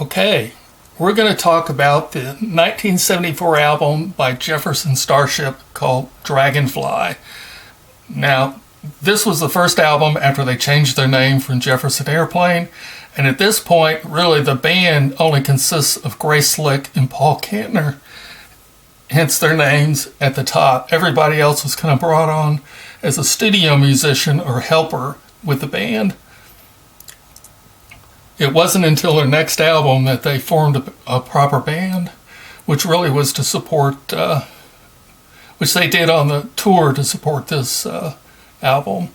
Okay, we're going to talk about the 1974 album by Jefferson Starship called Dragonfly. Now, this was the first album after they changed their name from Jefferson Airplane, and at this point, really the band only consists of Grace Slick and Paul Kantner, hence their names at the top. Everybody else was kind of brought on as a studio musician or helper with the band. It wasn't until their next album that they formed a proper band, which really was to support, which they did on the tour to support this album.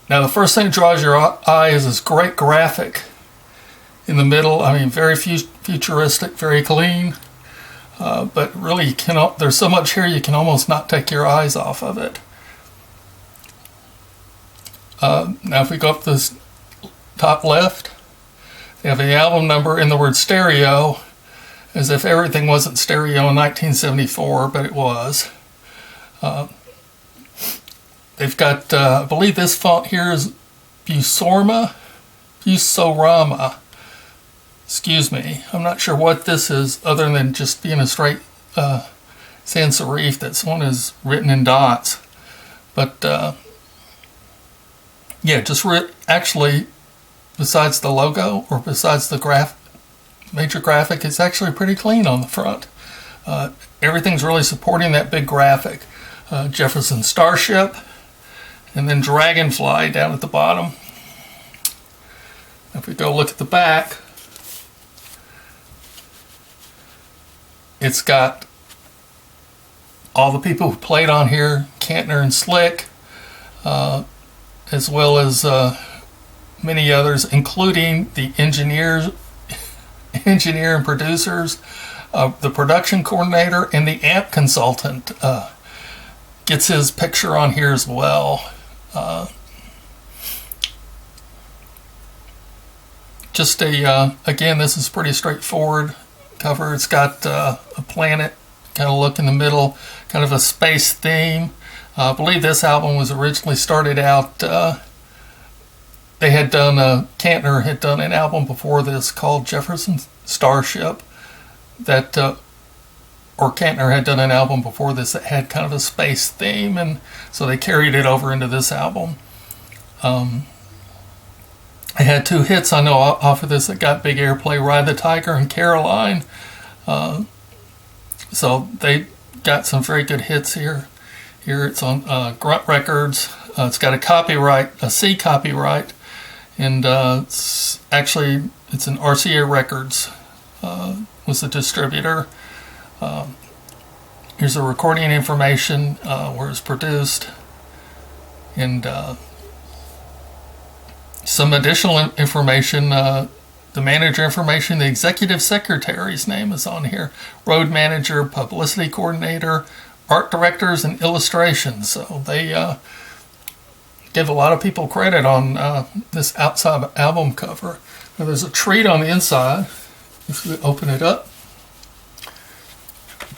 Now, the first thing that draws your eye is this great graphic in the middle. I mean, very futuristic, very clean, but really there's so much here you can almost not take your eyes off of it. Now, if we go up this top left, they have the album number in the word stereo, as if everything wasn't stereo in 1974, but it was. They've got, I believe this font here is Busorama. Excuse me. I'm not sure what this is, other than just being a straight sans serif. That one is written in dots. But, yeah, just actually, besides the logo or besides the major graphic, it's actually pretty clean on the front. Everything's really supporting that big graphic. Jefferson Starship, and then Dragonfly down at the bottom. If we go look at the back, it's got all the people who played on here, Kantner and Slick, as well as many others, including the engineer and producers, the production coordinator, and the amp consultant gets his picture on here as well. Again, this is pretty straightforward cover. It's got a planet kind of look in the middle, kind of a space theme. I believe this album was originally started out, they had done, Kantner had done an album before this called Jefferson Starship, or Kantner had done an album before this that had kind of a space theme, and so they carried it over into this album. They had two hits I know off of this that got big airplay, Ride the Tiger and Caroline. So they got some very good hits here. Here it's on Grunt Records. It's got a C copyright, and it's an RCA Records was the distributor. Here's the recording information where it's produced, and some additional information. The manager information, the executive secretary's name is on here. Road manager, publicity coordinator, art directors, and illustrations. So they give a lot of people credit on this outside album cover. Now there's a treat on the inside. If you open it up,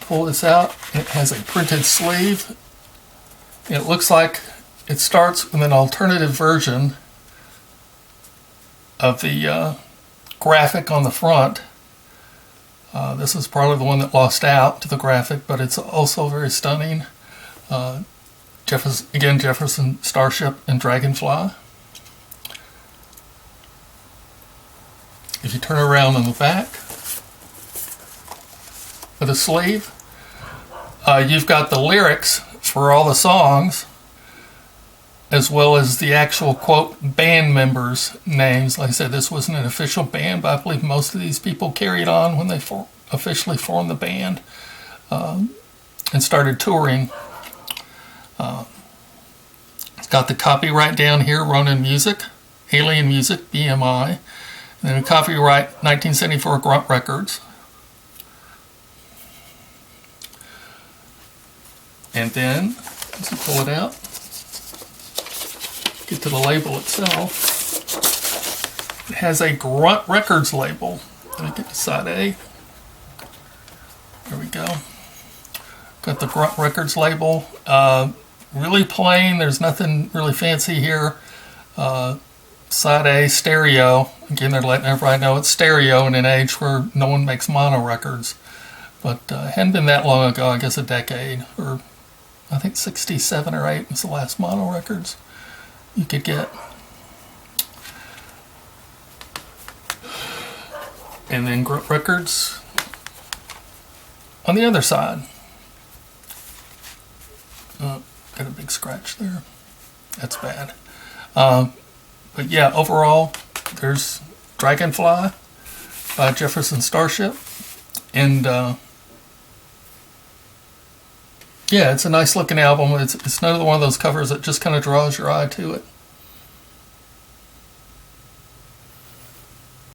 pull this out, it has a printed sleeve. It looks like it starts with an alternative version of the graphic on the front. This is probably the one that lost out to the graphic, but it's also very stunning. Jefferson Starship and Dragonfly. If you turn around on the back of the sleeve, you've got the lyrics for all the songs, as well as the actual, quote, band members' names. Like I said, this wasn't an official band, but I believe most of these people carried on when they officially formed the band and started touring. It's got the copyright down here, Ronin Music, Alien Music, BMI, and then copyright 1974 Grunt Records. And then, as you pull it out, get to the label itself. It has a Grunt Records label. Let me get to side A. There we go. Got the Grunt Records label. Really plain. There's nothing really fancy here. Side A, stereo. Again, they're letting everybody know it's stereo in an age where no one makes mono records. But it hadn't been that long ago, I guess a decade, or I think 67 or 8 was the last mono records you could get. And then records on the other side. Oh, got a big scratch there. That's bad. But yeah, overall, there's Dragonfly by Jefferson Starship. And yeah, it's a nice looking album. It's another one of those covers that just kind of draws your eye to it.